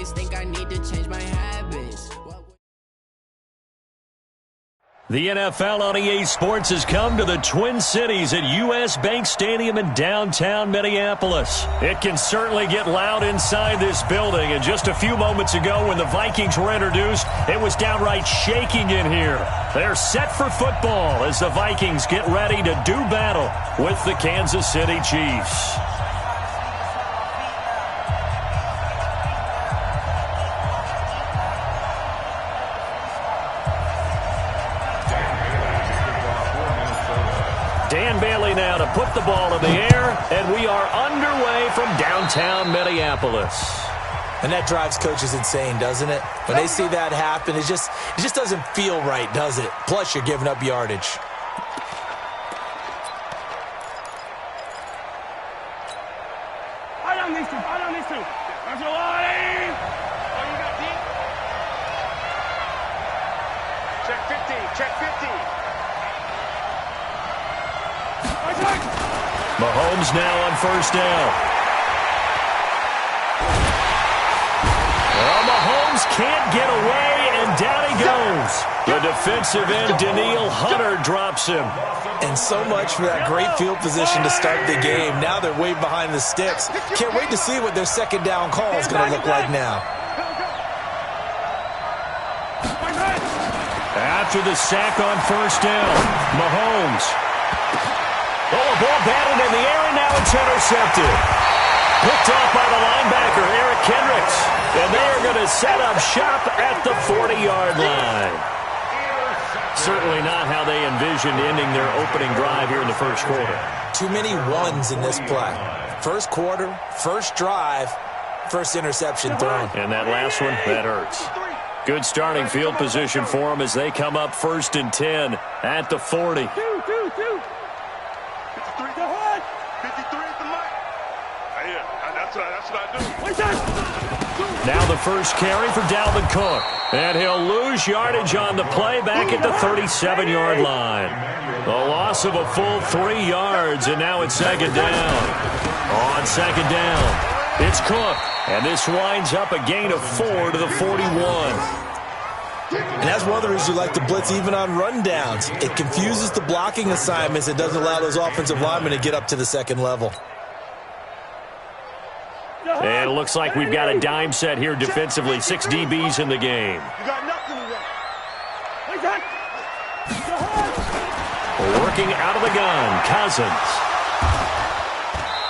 ways. Think I need to change my habits. The NFL on EA Sports has come to the Twin Cities at U.S. Bank Stadium in downtown Minneapolis. It can certainly get loud inside this building, and just a few moments ago when the Vikings were introduced, it was downright shaking in here. They're set for football as the Vikings get ready to do battle with the Kansas City Chiefs. Dan Bailey now to put the ball in the air, and we are underway from downtown Minneapolis. And that drives coaches insane, doesn't it? When they see that happen, it just doesn't feel right, does it? Plus, you're giving up yardage. I don't need to. That's your line. Oh, you got deep. Check 50. Mahomes now on first down. Well, Mahomes can't get away, and down he goes. The defensive end, Danielle Hunter, drops him. And so much for that great field position to start the game. Now they're way behind the sticks. Can't wait to see what their second down call is going to look like now. After the sack on first down, Mahomes. Oh, a ball batted in the air, and now it's intercepted. Picked off by the linebacker, Eric Kendricks. And they are going to set up shop at the 40-yard line. Certainly not how they envisioned ending their opening drive here in the first quarter. Too many ones in this play. First quarter, first drive, first interception thrown. And that last one, that hurts. Good starting field position for them as they come up 1st and 10 at the 40. 53 at the mic. That's what I do. Now the first carry for Dalvin Cook. And he'll lose yardage on the play back at the 37-yard line. A loss of a full 3 yards, and now it's second down. On second down, it's Cook. And this winds up a gain of 4 to the 41. And that's one of the reasons you like to blitz even on rundowns. It confuses the blocking assignments. It doesn't allow those offensive linemen to get up to the second level. And it looks like we've got a dime set here defensively. 6 DBs in the game. You got nothing to do. Working out of the gun, Cousins.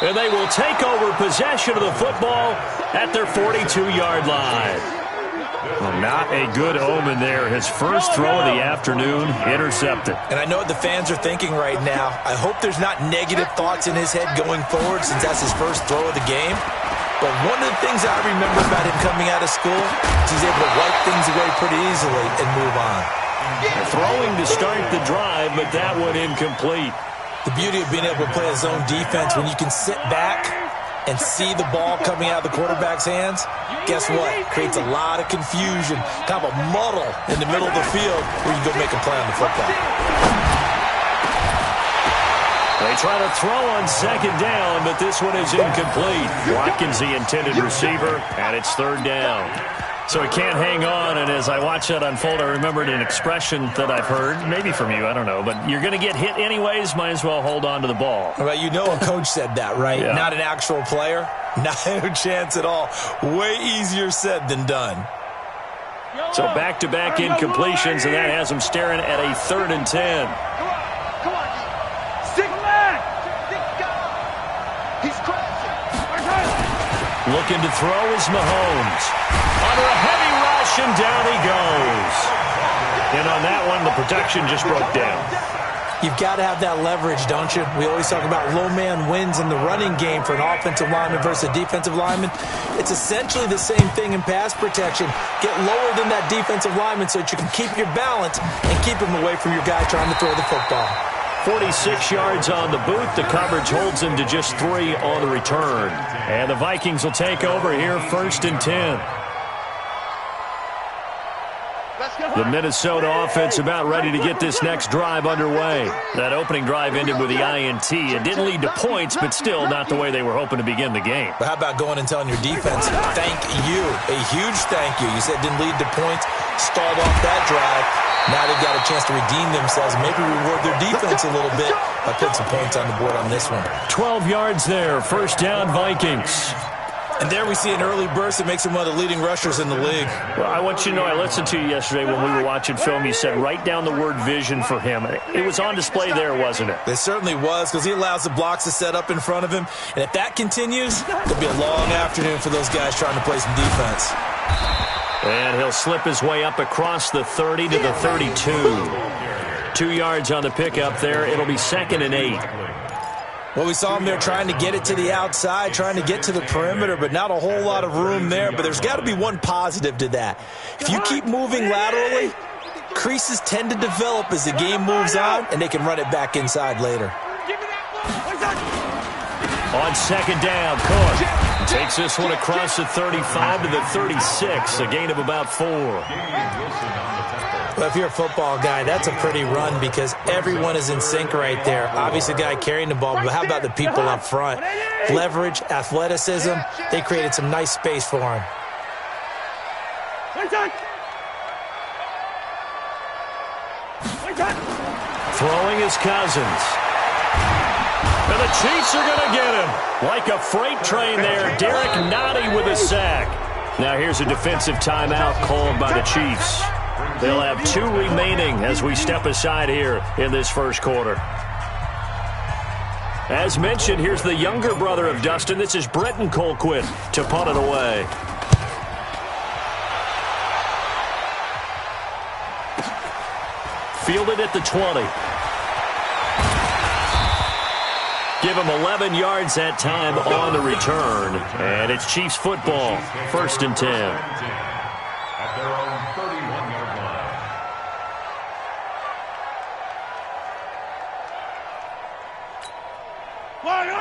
And they will take over possession of the football at their 42-yard line. Well, not a good omen there. His first throw of the afternoon, intercepted. And I know what the fans are thinking right now. I hope there's not negative thoughts in his head going forward since that's his first throw of the game. But one of the things I remember about him coming out of school is he's able to wipe things away pretty easily and move on. Throwing to start the drive, but that one incomplete. The beauty of being able to play a zone defense when you can sit back and see the ball coming out of the quarterback's hands, guess what? Creates a lot of confusion, kind of a muddle in the middle of the field where you go make a play on the football. They try to throw on second down, but this one is incomplete. Watkins, the intended receiver, and it's third down. So he can't hang on, and as I watch that unfold, I remembered an expression that I've heard, maybe from you, I don't know, but you're going to get hit anyways, might as well hold on to the ball. Well, you know a coach said that, right? Yeah. Not an actual player. No chance at all. Way easier said than done. So back-to-back incompletions, and that has him staring at a 3rd and 10. Come on. Stick man. He's crashing. Looking to throw is Mahomes. Under a heavy rush, and down he goes. And on that one, the protection just broke down. You've got to have that leverage, don't you? We always talk about low man wins in the running game for an offensive lineman versus a defensive lineman. It's essentially the same thing in pass protection. Get lower than that defensive lineman so that you can keep your balance and keep him away from your guy trying to throw the football. 46 yards on the boot. The coverage holds him to just 3 on the return. And the Vikings will take over here 1st and 10. The Minnesota offense about ready to get this next drive underway. That opening drive ended with the INT. It didn't lead to points, but still not the way they were hoping to begin the game. But how about going and telling your defense, thank you, a huge thank you. You said it didn't lead to points, stalled off that drive. Now they've got a chance to redeem themselves, maybe reward their defense a little bit by putting some points on the board on this one. 12 yards there, first down Vikings. And there we see an early burst that makes him one of the leading rushers in the league. Well, I want you to know, I listened to you yesterday when we were watching film. You said write down the word vision for him. It was on display there, wasn't it? It certainly was, because he allows the blocks to set up in front of him. And if that continues, it'll be a long afternoon for those guys trying to play some defense. And he'll slip his way up across the 30 to the 32. 2 yards on the pickup there. It'll be 2nd and 8. Well, we saw him there trying to get it to the outside, trying to get to the perimeter, but not a whole lot of room there. But there's got to be one positive to that. If you keep moving laterally, creases tend to develop as the game moves on, and they can run it back inside later. On 2nd down, Cook takes this one across the 35 to the 36, a gain of about 4. Well, if you're a football guy, that's a pretty run because everyone is in sync right there. Obviously, the guy carrying the ball, but how about the people up front? Leverage, athleticism, they created some nice space for him. Throwing is Cousins. And the Chiefs are going to get him. Like a freight train there, Derek Nottie with a sack. Now here's a defensive timeout called by the Chiefs. They'll have 2 remaining as we step aside here in this first quarter. As mentioned, here's the younger brother of Dustin. This is Bretton Colquitt to punt it away. Fielded at the 20. Give him 11 yards that time on the return. And it's Chiefs football, 1st and 10.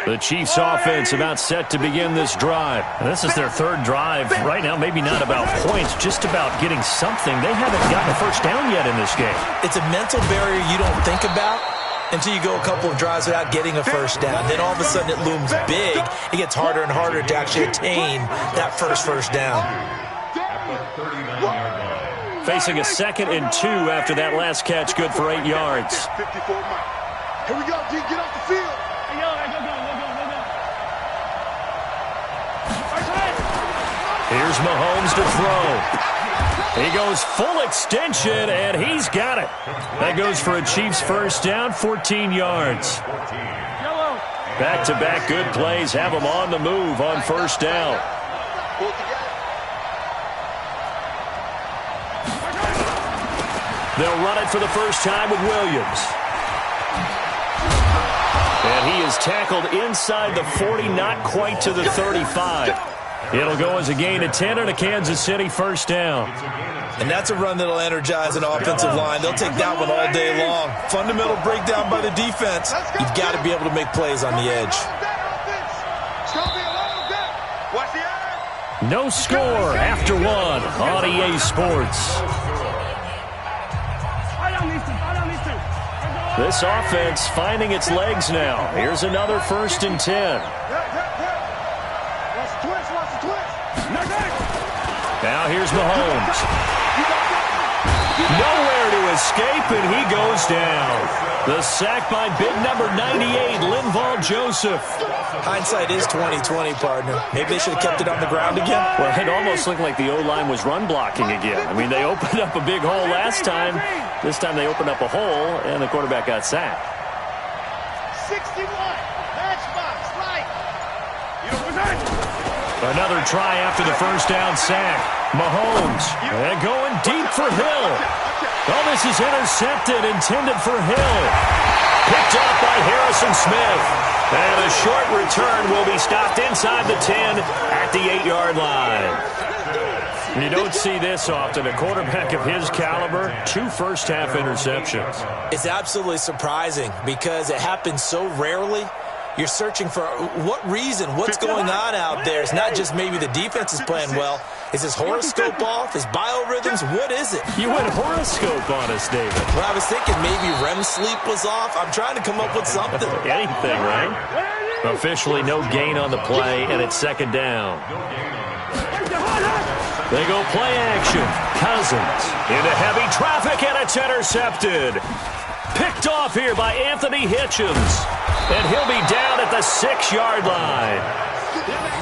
The Chiefs offense about set to begin this drive. And this is their 3rd drive. Right now, maybe not about points, just about getting something. They haven't gotten a first down yet in this game. It's a mental barrier you don't think about until you go a couple of drives without getting a first down. Then all of a sudden it looms big. It gets harder and harder to actually attain that first down. Facing a 2nd and 2 after that last catch, good for 8 yards. Here we go, D, get off the field. Here's Mahomes to throw. He goes full extension, and he's got it. That goes for a Chiefs first down, 14 yards. Back-to-back good plays have them on the move on first down. They'll run it for the first time with Williams. And he is tackled inside the 40, not quite to the 35. It'll go as a gain of 10 and a Kansas City first down. And that's a run that'll energize an offensive line. They'll take that one all day long. Fundamental breakdown by the defense. You've got to be able to make plays on the edge. No score after 1 on EA Sports. This offense finding its legs now. Here's another 1st and 10. Now here's Mahomes. Nowhere to escape, and he goes down. The sack by big number 98, Linval Joseph. Hindsight is 20/20, partner. Maybe they should have kept it on the ground again. Well, it almost looked like the O-line was run blocking again. I mean, they opened up a big hole last time. This time they opened up a hole, and the quarterback got sacked. 61, matchbox, right. Another try after the first down sack. Mahomes, and going deep for Hill. Oh, this is intercepted, intended for Hill. Picked up by Harrison Smith. And a short return will be stopped inside the 10 at the 8-yard line. You don't see this often. A quarterback of his caliber, 2 first-half interceptions. It's absolutely surprising because it happens so rarely. You're searching for what reason, what's going on out there. It's not just maybe the defense is playing well. Is his horoscope off? His biorhythms? What is it? You went horoscope on us, David. Well, I was thinking maybe REM sleep was off. I'm trying to come up with something. Anything, right? Officially no gain on the play, and it's second down. They go play action. Cousins into heavy traffic, and it's intercepted. Picked off here by Anthony Hitchens. And he'll be down at the 6-yard line.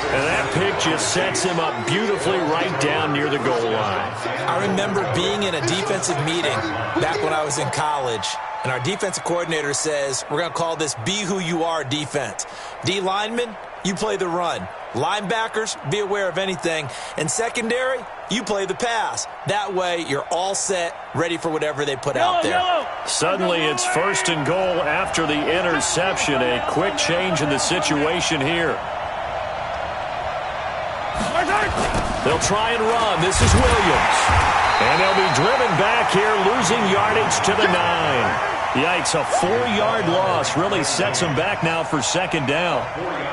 And that pick just sets him up beautifully right down near the goal line. I remember being in a defensive meeting back when I was in college, and our defensive coordinator says, we're going to call this Be Who You Are defense. D linemen, you play the run. Linebackers, be aware of anything. And secondary, you play the pass. That way, you're all set, ready for whatever they put out there. Suddenly, it's 1st and goal after the interception. A quick change in the situation here. They'll try and run. This is Williams. And they'll be driven back here, losing yardage to the 9. Yikes, a 4-yard loss really sets them back now for second down.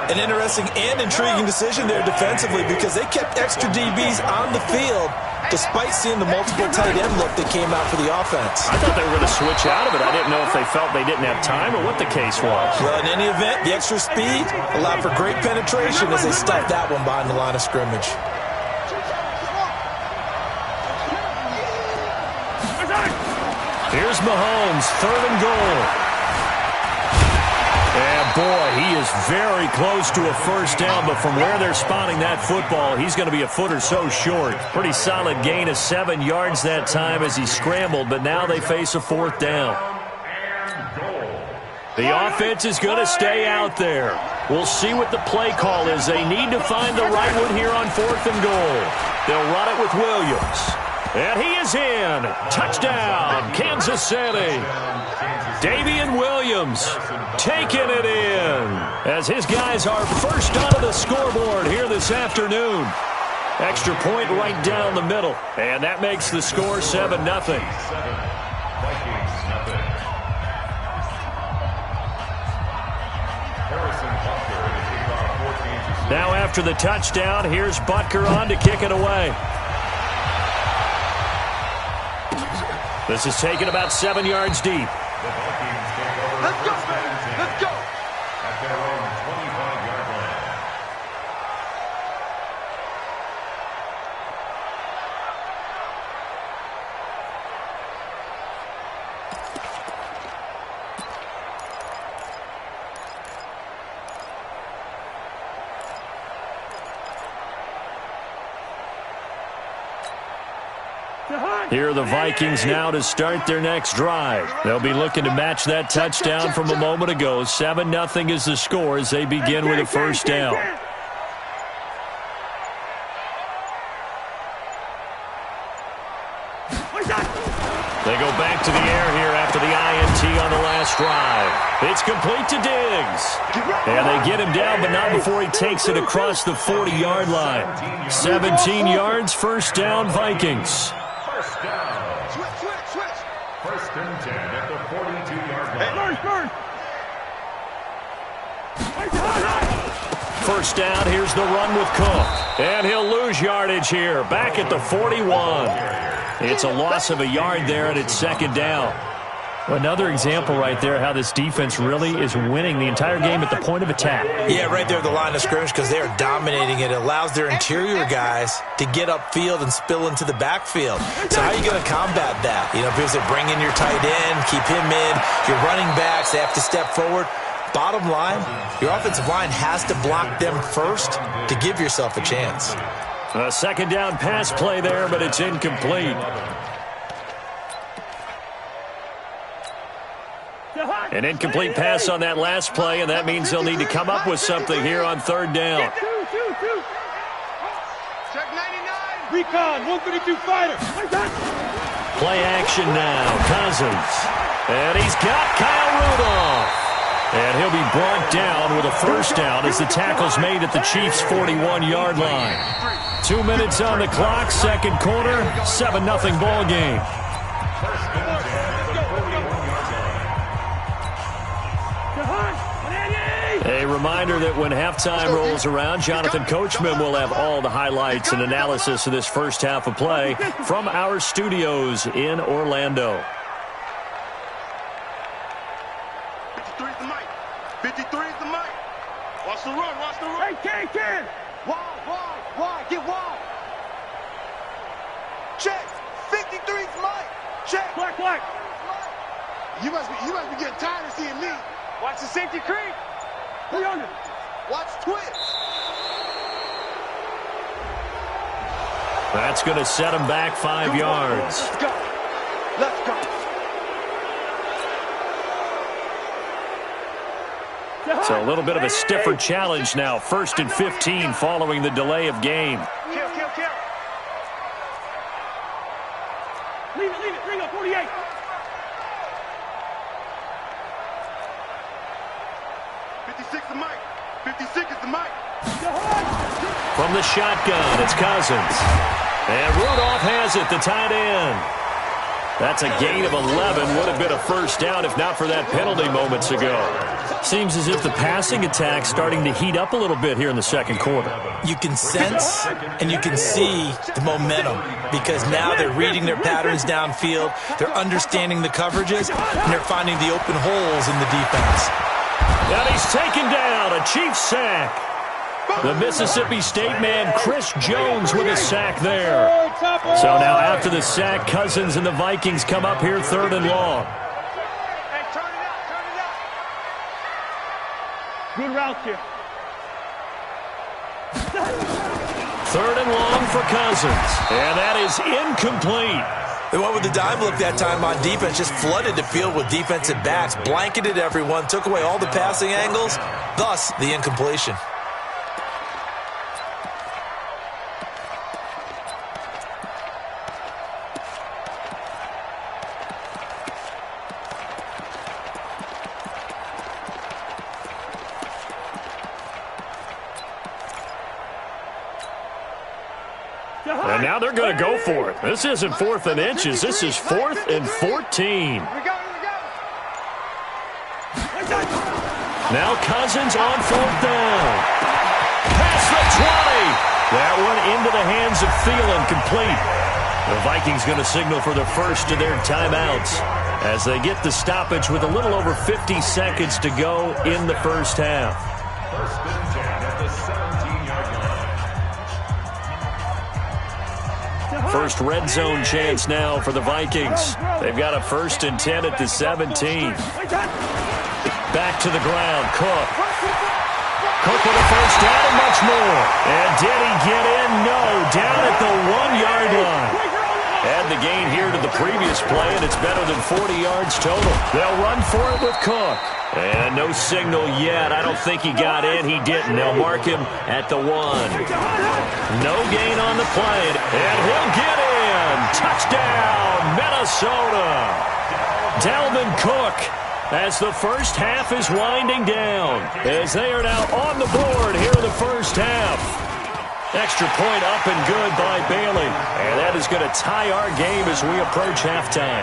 An interesting and intriguing decision there defensively because they kept extra DBs on the field despite seeing the multiple tight end look that came out for the offense. I thought they were going to switch out of it. I didn't know if they felt they didn't have time or what the case was. Well, in any event, the extra speed allowed for great penetration as they stuffed that one behind the line of scrimmage. Here's Mahomes, 3rd and goal. And boy, he is very close to a first down, but from where they're spotting that football, he's going to be a foot or so short. Pretty solid gain of 7 yards that time as he scrambled, but now they face a 4th down. The offense is going to stay out there. We'll see what the play call is. They need to find the right one here on 4th and goal. They'll run it with Williams. And he is in. Touchdown, Kansas City. Davian Williams taking it in as his guys are first onto the scoreboard here this afternoon. Extra point right down the middle. And that makes the score 7-0. Now after the touchdown, here's Butker on to kick it away. This is taken about 7 yards deep. Let's go, man. Let's go. At their own 25-yard line. Here are the Vikings now to start their next drive. They'll be looking to match that touchdown from a moment ago. 7-0 is the score as they begin with a first down. They go back to the air here after the INT on the last drive. It's complete to Diggs. And they get him down, but not before he takes it across the 40-yard line. 17 yards, first down, Vikings. First down. Switch. 1st and 10 at the 42-yard line. First down, here's the run with Cook. And he'll lose yardage here, back at the 41. It's a loss of a yard there, and it's second down. Another example right there how this defense really is winning the entire game at the point of attack. Yeah, right there at the line of scrimmage because they are dominating it. It allows their interior guys to get upfield and spill into the backfield. So how are you going to combat that? You know, because they bring in your tight end, keep him in, your running backs, they have to step forward. Bottom line, your offensive line has to block them first to give yourself a chance. A second down pass play there, but it's incomplete. An incomplete pass on that last play, and that means they'll need to come up with something here on third down. Check 99. Recon, 132 fighter. Play action now, Cousins. And he's got Kyle Rudolph. And he'll be brought down with a first down as the tackle's made at the Chiefs' 41-yard line. 2 minutes on the clock, second quarter, 7-0 ball game. A reminder that when halftime rolls around, Jonathan Coachman will have all the highlights and analysis of this first half of play from our studios in Orlando. 53 is the mic. 53 is the mic. Watch the run. Watch the run. Hey, Ken. Wide. Get wide. Check. 53 is Mike. Check. Black. You must be getting tired of seeing me. Watch the safety creep. 300. Watch twist. That's going to set him back 5 yards. Let's go. So a little bit of a stiffer challenge now. 1st and 15 following the delay of game. Kill. Leave it. Bring up 48. The mic. 56 is the mic. From the shotgun, it's Cousins. And Rudolph has it, the tight end. That's a gain of 11. Would have been a first down if not for that penalty moments ago. Seems as if the passing attack's starting to heat up a little bit here in the second quarter. You can sense and you can see the momentum because now they're reading their patterns downfield, they're understanding the coverages, and they're finding the open holes in the defense. And he's taken down, a Chiefs sack. The Mississippi State man, Chris Jones, with a sack there. So now after the sack, Cousins and the Vikings come up here 3rd and long. Hey, turn it out. Good route here. 3rd and long for Cousins. And that is incomplete. They went with the dime look that time on defense, just flooded the field with defensive backs, blanketed everyone, took away all the passing angles, thus the incompletion. And now they're going to go for it. This isn't 4th and inches. This is 4th and 14. Now Cousins on 4th down. Past the 20. That one into the hands of Thielen, complete. The Vikings going to signal for the first of their timeouts as they get the stoppage with a little over 50 seconds to go in the first half. First and 10 at the 17-yard line. First red zone chance now for the Vikings. They've got a 1st and 10 at the 17. Back to the ground, Cook. Cook with a first down and much more. And did he get in? No, down at the 1-yard line. Add the gain here to the previous play, and it's better than 40 yards total. They'll run for it with Cook. And no signal yet. I don't think he got in. He didn't. They'll mark him at the 1. No gain on the play. And he'll get in. Touchdown, Minnesota. Dalvin Cook as the first half is winding down. As they are now on the board here in the first half. Extra point up and good by Bailey. And that is going to tie our game as we approach halftime.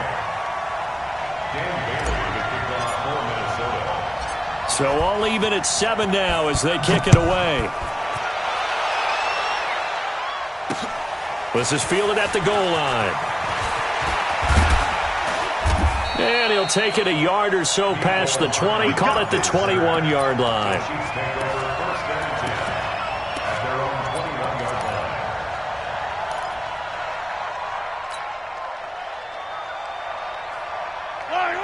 So all even at 7 now as they kick it away. This is fielded at the goal line. And he'll take it a yard or so past the 20, call it the 21-yard line.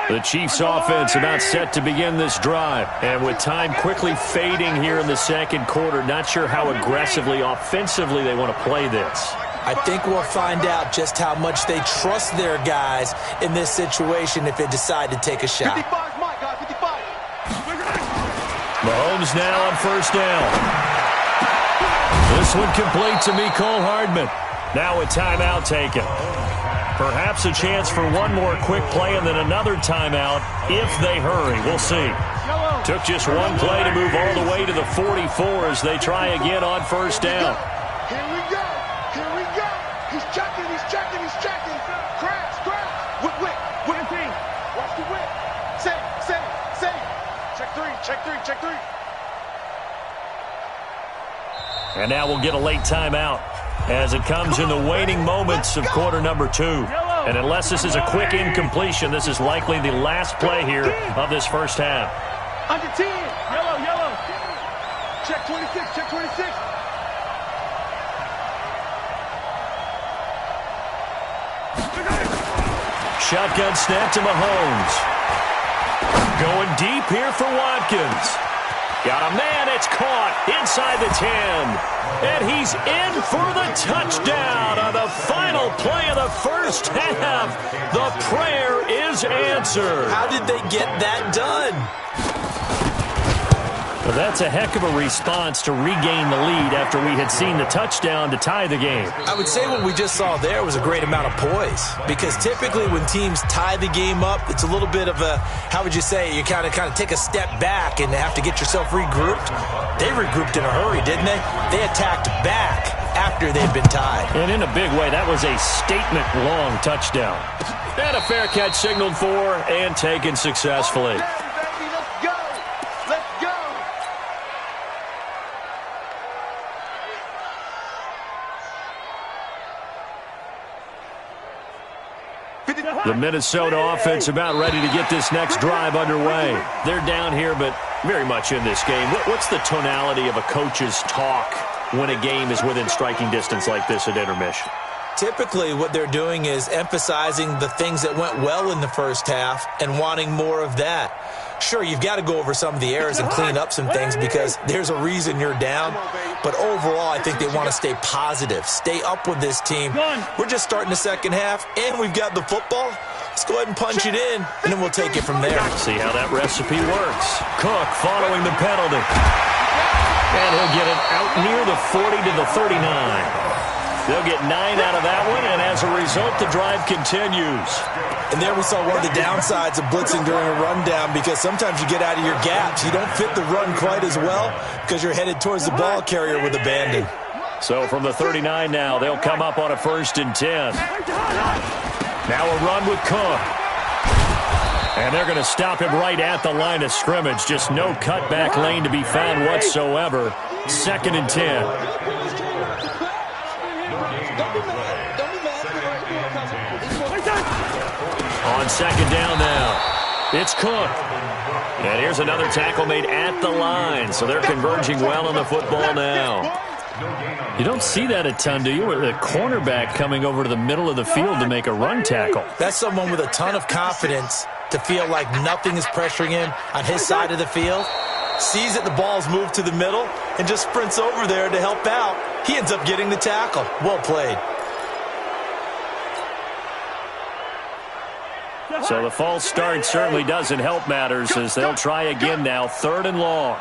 The Chiefs offense about set to begin this drive. And with time quickly fading here in the second quarter, not sure how aggressively, offensively they want to play this. I think we'll find out just how much they trust their guys in this situation if they decide to take a shot. 55 is Mike, guys, 55. Mahomes now on first down. This one complete to Mecole Hardman. Now a timeout taken. Perhaps a chance for one more quick play and then another timeout if they hurry. We'll see. Took just one play to move all the way to the 44 as they try again on first down. Here we go. He's checking. Crash. Whip. Watch the whip. Save. Check three. And now we'll get a late timeout as it comes in the waning moments of quarter number 2. And unless this is a quick incompletion, this is likely the last play here of this first half. Under 10. Yellow. Check 26. Check 26. Shotgun snap to Mahomes. Going deep here for Watkins. Got a man, it's caught inside the 10. And he's in for the touchdown on the final play of the first half. The prayer is answered. How did they get that done? Well, that's a heck of a response to regain the lead after we had seen the touchdown to tie the game. I would say what we just saw there was a great amount of poise, because typically when teams tie the game up, it's a little bit of a, how would you say, you kind of take a step back and have to get yourself regrouped. They regrouped in a hurry, didn't they? They attacked back after they'd been tied. And in a big way, that was a statement-long touchdown. And a fair catch signaled for and taken successfully. The Minnesota offense about ready to get this next drive underway. They're down here, but very much in this game. What's the tonality of a coach's talk when a game is within striking distance like this at intermission? Typically, what they're doing is emphasizing the things that went well in the first half and wanting more of that. Sure, you've got to go over some of the errors and clean up some things because there's a reason you're down. But overall, I think they want to stay positive, stay up with this team. We're just starting the second half, and we've got the football. Let's go ahead and punch it in, and then we'll take it from there. See how that recipe works. Cook following the penalty. And he'll get it out near the 40 to the 39. They'll get 9 out of that one, and as a result, the drive continues. And there we saw one of the downsides of blitzing during a rundown, because sometimes you get out of your gaps. You don't fit the run quite as well because you're headed towards the ball carrier with abandon. So from the 39 now, they'll come up on a 1st and 10. Now a run with Cook. And they're going to stop him right at the line of scrimmage. Just no cutback lane to be found whatsoever. 2nd and 10. On 2nd down now, it's Cook. And here's another tackle made at the line. So they're converging well on the football now. You don't see that a ton, do you? With a cornerback coming over to the middle of the field to make a run tackle. That's someone with a ton of confidence to feel like nothing is pressuring him on his side of the field. Sees that the ball's moved to the middle and just sprints over there to help out. He ends up getting the tackle. Well played. So the false start certainly doesn't help matters as they'll try again now. 3rd and long.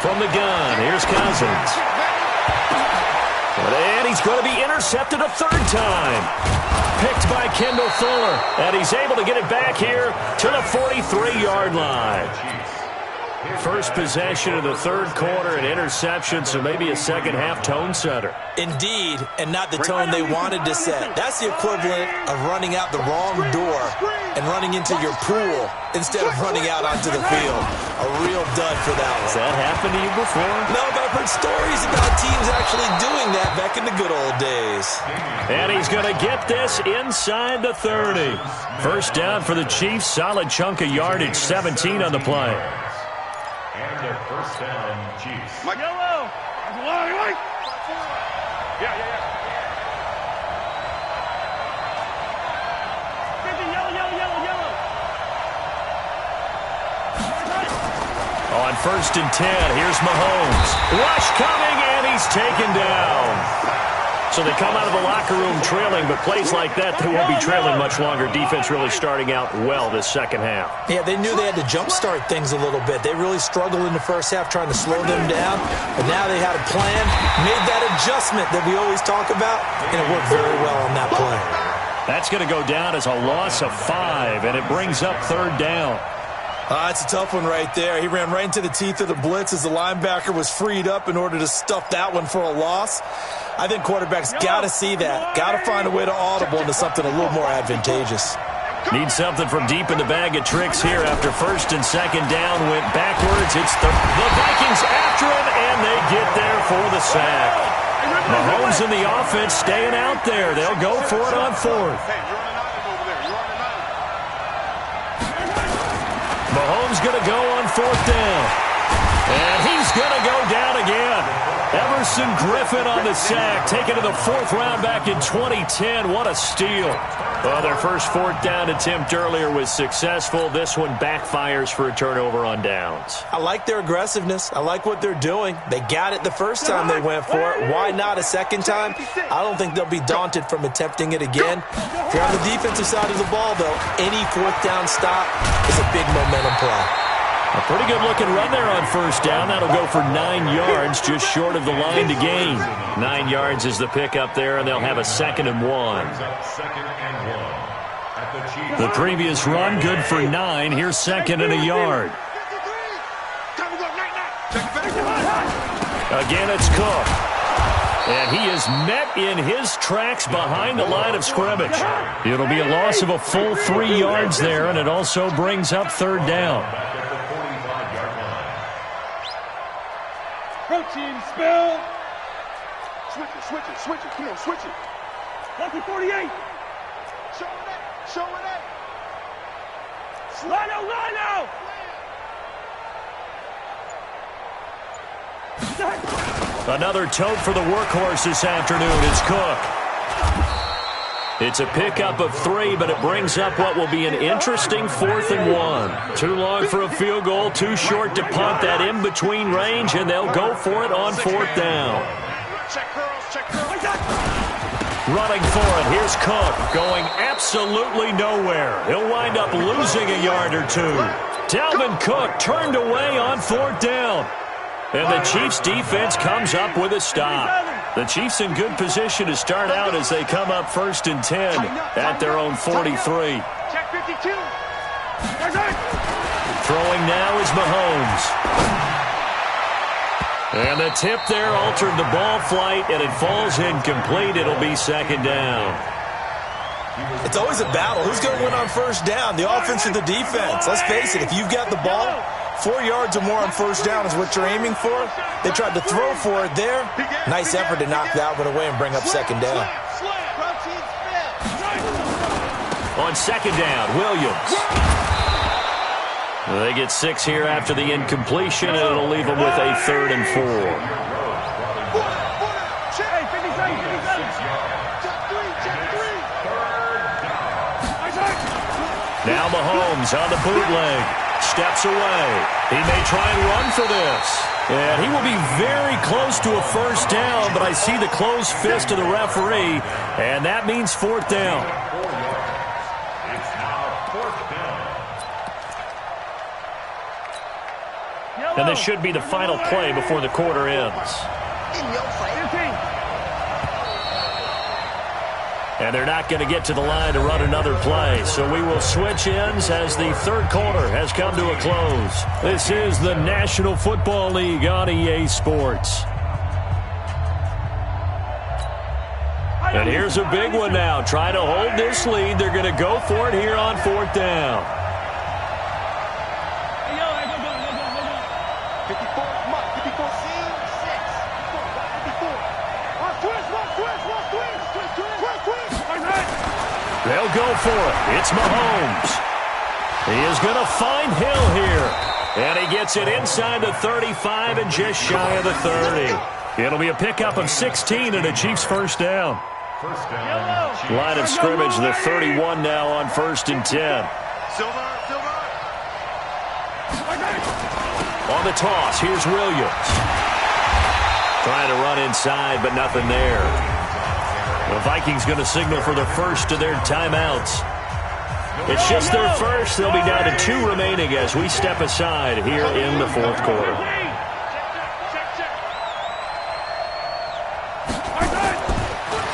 From the gun, here's Cousins. And he's going to be intercepted a 3rd time. Picked by Kendall Fuller. And he's able to get it back here to the 43-yard line. First possession of the 3rd quarter, an interception, so maybe a second-half tone setter. Indeed, and not the tone they wanted to set. That's the equivalent of running out the wrong door and running into your pool instead of running out onto the field. A real dud for that one. Has that happened to you before? No, but I've heard stories about teams actually doing that back in the good old days. And he's going to get this inside the 30. First down for the Chiefs. Solid chunk of yardage, 17 on the play. And their first down, Chiefs. Mike. Yellow. Yeah. Yellow. On 1st and 10, here's Mahomes. Rush coming, and he's taken down. So they come out of the locker room trailing, but plays like that, they won't be trailing much longer. Defense really starting out well this second half. Yeah, they knew they had to jumpstart things a little bit. They really struggled in the first half trying to slow them down, but now they had a plan, made that adjustment that we always talk about, and it worked very well on that play. That's going to go down as a loss of 5, and it brings up 3rd down. That's a tough one right there. He ran right into the teeth of the blitz as the linebacker was freed up in order to stuff that one for a loss. I think quarterbacks got to see that. Got to find a way to audible into something a little more advantageous. Need something from deep in the bag of tricks here after first and second down went backwards. It's the Vikings after him, and they get there for the sack. Mahomes and the offense staying out there. They'll go for it on fourth. Mahomes going to go on fourth down. And he's going to go down again. Everson Griffin on the sack, taken to the fourth round back in 2010. What a steal. Well, their first fourth down attempt earlier was successful. This one backfires for a turnover on downs. I like their aggressiveness. I like what they're doing. They got it the first time they went for it. Why not a second time? I don't think they'll be daunted from attempting it again. If you're on the defensive side of the ball, though, any fourth down stop is a big momentum play. A pretty good-looking run there on first down. That'll go for 9 yards, just short of the line to gain. 9 yards is the pickup there, and they'll have a 2nd and 1. The previous run, good for 9. Here's 2nd and a yard. Again, it's Cook. And he is met in his tracks behind the line of scrimmage. It'll be a loss of a full 3 yards there, and it also brings up 3rd down. Protein spill. Switch it. Come on, switch it. Lucky 48. Show it. Line out. Another tote for the workhorse this afternoon. It's Cook. It's a pickup of 3, but it brings up what will be an interesting 4th and 1. Too long for a field goal, too short to punt that in-between range, and they'll go for it on 4th down. Running for it, here's Cook, going absolutely nowhere. He'll wind up losing a yard or 2. Dalvin Cook turned away on 4th down. And the Chiefs' defense comes up with a stop. The Chiefs in good position to start out as they come up 1st and 10 at their own 43. Check 52. Throwing now is Mahomes. And the tip there altered the ball flight, and it falls incomplete. It'll be 2nd down. It's always a battle. Who's going to win on first down, the offense or the defense? Let's face it, if you've got the ball, 4 yards or more on first down is what you're aiming for. They tried to throw for it there. Nice effort to knock that one away and bring up 2nd down. On 2nd down, Williams. They get 6 here after the incompletion, and it'll leave them with a 3rd and 4. Now Mahomes on the bootleg. Steps away. He may try and run for this. And he will be very close to a first down, but I see the closed fist of the referee, and that means 4th down. It's now 4th down. And this should be the final play before the quarter ends. And they're not going to get to the line to run another play. So we will switch ends as the 3rd quarter has come to a close. This is the National Football League on EA Sports. And here's a big one now. Trying to hold this lead. They're going to go for it here on 4th down. 54, come on, 54, 6. They'll go for it. It's Mahomes. He is going to find Hill here. And he gets it inside the 35 and just shy of the 30. It'll be a pickup of 16 and a Chiefs first down. Line of scrimmage, the 31 now on 1st and 10. On the toss, here's Williams. Trying to run inside, but nothing there. The Vikings going to signal for the first of their timeouts. It's just their first. They'll be down to 2 remaining as we step aside here in the 4th quarter.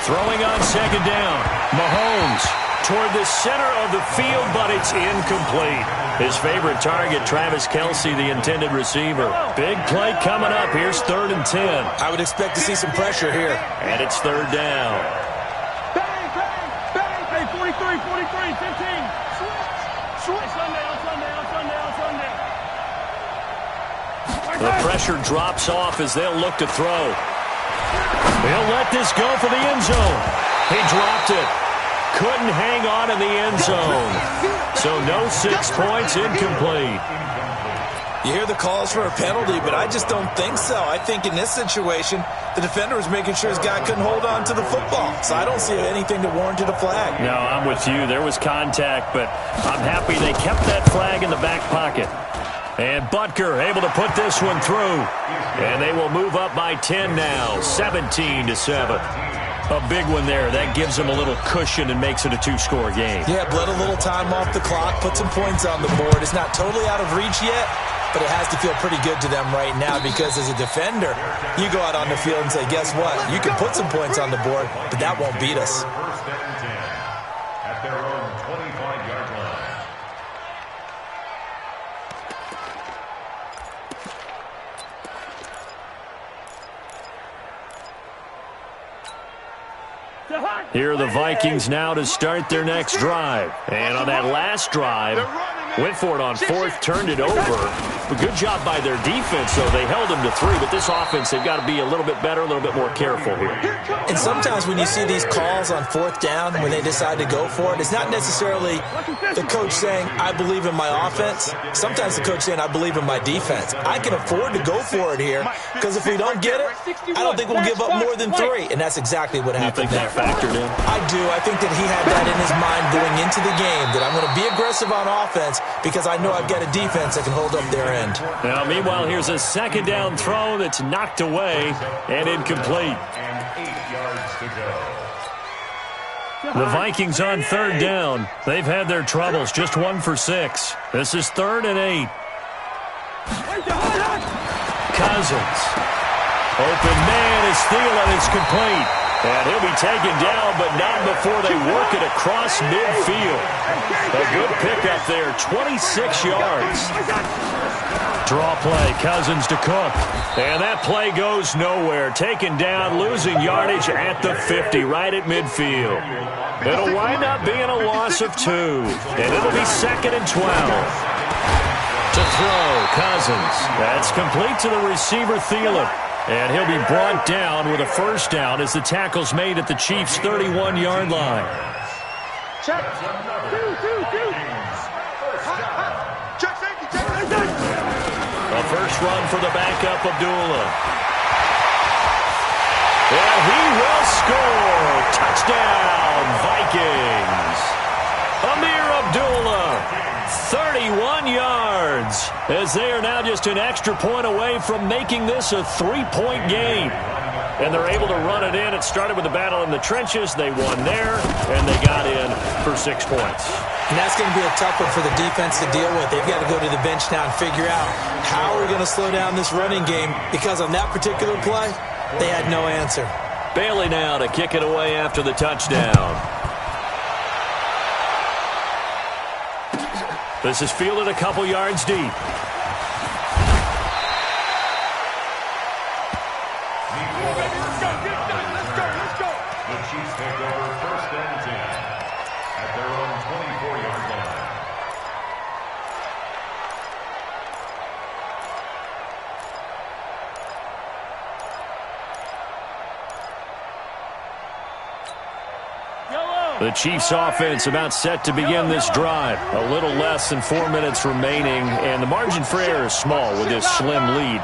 Throwing on 2nd down. Mahomes toward the center of the field, but it's incomplete. His favorite target, Travis Kelce, the intended receiver. Big play coming up. Here's 3rd and 10. I would expect to see some pressure here. And it's 3rd down. Bang, 43, 15. The pressure drops off as they'll look to throw. He'll let this go for the end zone. He dropped it. Couldn't hang on in the end zone. So no 6 points, incomplete. You hear the calls for a penalty, but I just don't think so. I think in this situation, the defender was making sure his guy couldn't hold on to the football. So I don't see anything that warranted a flag. No, I'm with you. There was contact, but I'm happy they kept that flag in the back pocket. And Butker able to put this one through. And they will move up by 10 now, 17-7. A big one there. That gives them a little cushion and makes it a 2-score game. Yeah, bled a little time off the clock, put some points on the board. It's not totally out of reach yet, but it has to feel pretty good to them right now because as a defender, you go out on the field and say, guess what? You can put some points on the board, but that won't beat us. First and 10 at their own 25-yard line. Here are the Vikings now to start their next drive. And on that last drive, went for it on fourth, turned it over. A good job by their defense, though. They held them to 3, but this offense, they've got to be a little bit better, a little bit more careful here. And sometimes when you see these calls on fourth down, when they decide to go for it, it's not necessarily the coach saying, I believe in my offense. Sometimes the coach saying, I believe in my defense. I can afford to go for it here because if we don't get it, I don't think we'll give up more than 3. And that's exactly what happened there. You think that factored in? I do. I think that he had that in his mind going into the game, that I'm going to be aggressive on offense because I know I've got a defense that can hold up their end. Now, meanwhile, here's a second down throw that's knocked away and incomplete. And 8 yards to go. The Vikings on third down. They've had their troubles, just 1 for 6. This is 3rd and 8. Cousins. Open man is Thielen. It's complete. And he'll be taken down, but not before they work it across midfield. A good pickup there, 26 yards. Draw play, Cousins to Cook. And that play goes nowhere. Taken down, losing yardage at the 50, right at midfield. It'll wind up being a loss of 2. And it'll be 2nd and 12. To throw, Cousins. That's complete to the receiver, Thielen. And he'll be brought down with a first down as the tackle's made at the Chiefs' 31-yard line. Check. Check safety. Check. A first run for the backup, Abdullah. And he will score. Touchdown, Vikings. Amir Abdullah. 31 yards as they are now just an extra point away from making this a 3-point game. And they're able to run it in. It started with a battle in the trenches. They won there, and they got in for 6 points. And that's going to be a tough one for the defense to deal with. They've got to go to the bench now and figure out how are we going to slow down this running game because on that particular play, they had no answer. Bailey now to kick it away after the touchdown. This is fielded a couple yards deep. The Chiefs take over 1st and 10 at their own 24-yard line. The Chiefs offense about set to begin this drive. A little less than 4 minutes remaining, and the margin for error is small with this slim lead.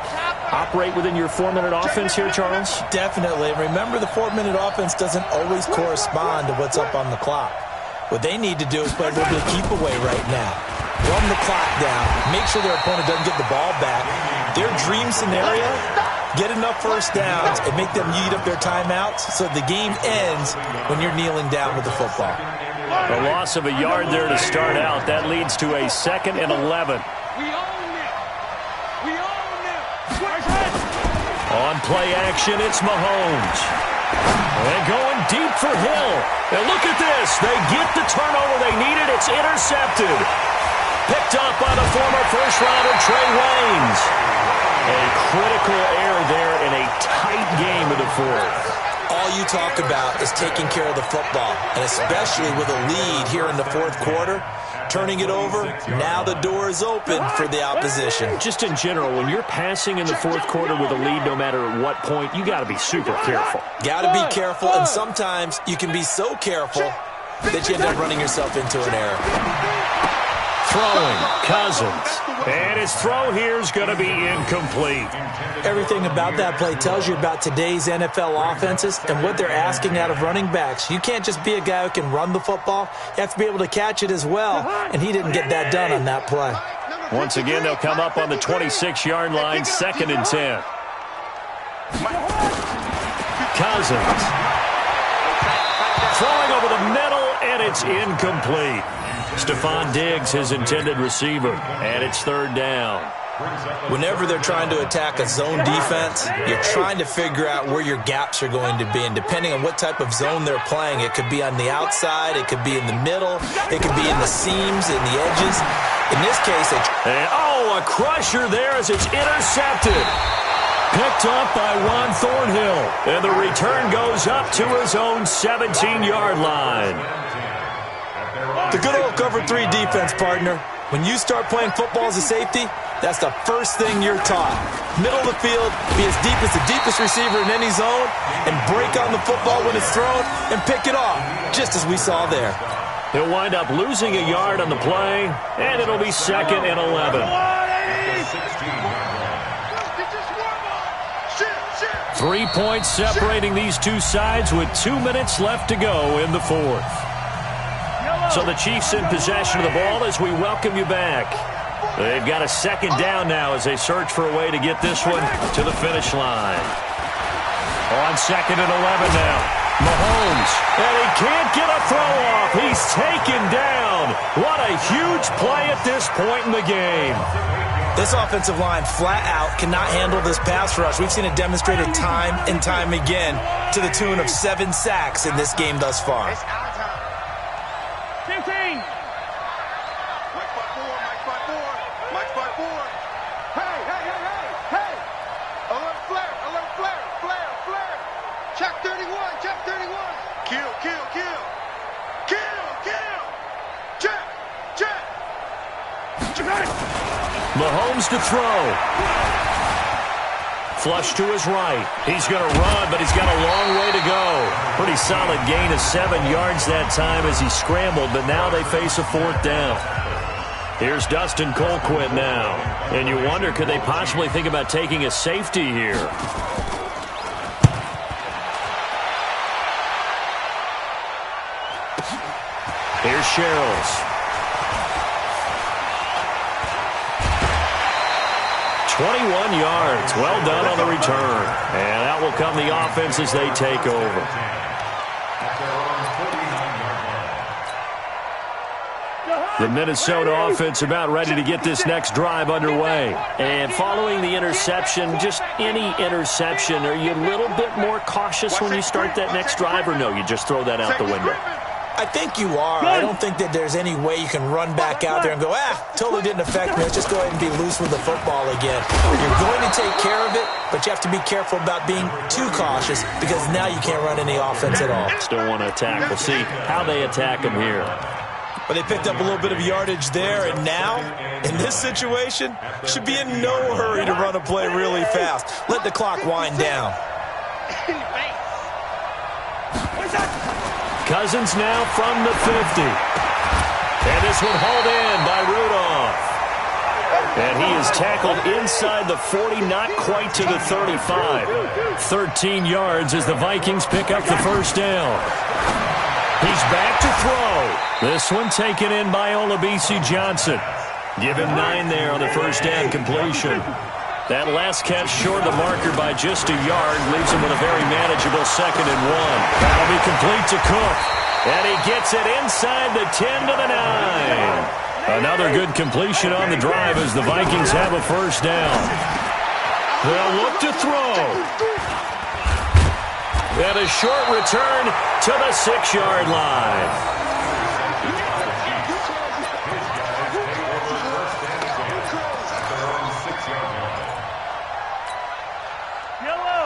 Operate within your 4-minute offense here, Charles? Definitely. Remember, the 4-minute offense doesn't always correspond to what's up on the clock. What they need to do is play a little bit of keep away right now. Run the clock down. Make sure their opponent doesn't get the ball back. Their dream scenario, get enough first downs and make them eat up their timeouts so the game ends when you're kneeling down with the football. A loss of a yard there to start out. That leads to a 2nd and 11. On play action, it's Mahomes. And going deep for Hill. And look at this. They get the turnover they needed. It's intercepted. Picked up by the former first-rounder Trey Waynes. A critical error there in a tight game of the 4th. All you talk about is taking care of the football, and especially with a lead here in the 4th quarter. turning it over, now the door is open for the opposition. Just in general, when you're passing in the fourth quarter with a lead, no matter what point, you got to be super careful. Got to be careful, and sometimes you can be so careful that you end up running yourself into an error. Throwing, Cousins. And his throw here is going to be incomplete. Everything about that play tells you about today's NFL offenses and what they're asking out of running backs. You can't just be a guy who can run the football. You have to be able to catch it as well, and he didn't get that done on that play. Once again, they'll come up on the 26-yard line, 2nd and 10. Cousins. Throwing over the middle, and it's incomplete. Stephon Diggs, his intended receiver, and it's 3rd down. Whenever they're trying to attack a zone defense, you're trying to figure out where your gaps are going to be. And depending on what type of zone they're playing, it could be on the outside, it could be in the middle, it could be in the seams, in the edges. In this case, a crusher there as it's intercepted. Picked up by Juan Thornhill. And the return goes up to his own 17-yard line. The good old cover 3 defense, partner. When you start playing football as a safety, that's the first thing you're taught. Middle of the field, be as deep as the deepest receiver in any zone, and break on the football when it's thrown and pick it off, just as we saw there. He'll wind up losing a yard on the play, and it'll be 2nd and 11. 3 points separating these two sides with 2 minutes left to go in the 4th. So the Chiefs in possession of the ball as we welcome you back. They've got a 2nd down now as they search for a way to get this one to the finish line. On 2nd and 11 now. Mahomes, and he can't get a throw off. He's taken down. What a huge play at this point in the game. This offensive line flat out cannot handle this pass rush. We've seen it demonstrated time and time again to the tune of 7 sacks in this game thus far. Mahomes to throw. Flush to his right. He's going to run, but he's got a long way to go. Pretty solid gain of 7 yards that time as he scrambled, but now they face a 4th down. Here's Dustin Colquitt now. And you wonder, could they possibly think about taking a safety here? Here's Sherrills. 21 yards. Well done on the return. And that will come the offense as they take over. The Minnesota offense about ready to get this next drive underway. And following the interception, just any interception, are you a little bit more cautious when you start that next drive, or no, you just throw that out the window? I think you are. I don't think that there's any way you can run back out there and go, totally didn't affect me. Let's just go ahead and be loose with the football again. You're going to take care of it, but you have to be careful about being too cautious because now you can't run any offense at all. Still want to attack. We'll see how they attack them here. But they picked up a little bit of yardage there, and now, in this situation, should be in no hurry to run a play really fast. Let the clock wind down. Cousins now from the 50. And this one hauled in by Rudolph. And he is tackled inside the 40, not quite to the 35. 13 yards as the Vikings pick up the 1st down. He's back to throw. This one taken in by Olabisi Johnson. Give him 9 there on the 1st down completion. That last catch short of the marker by just a yard leaves him with a very manageable 2nd and 1. That'll be complete to Cook. And he gets it inside the 10 to the 9. Another good completion on the drive as the Vikings have a 1st down. They'll look to throw. And a short return to the 6-yard line.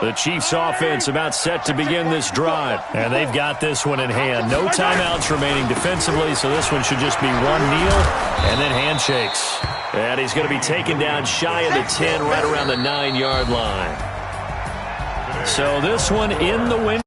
The Chiefs offense about set to begin this drive. And they've got this one in hand. No timeouts remaining defensively, so this one should just be one kneel and then handshakes. And he's going to be taken down shy of the 10, right around the 9-yard line. So this one in the win.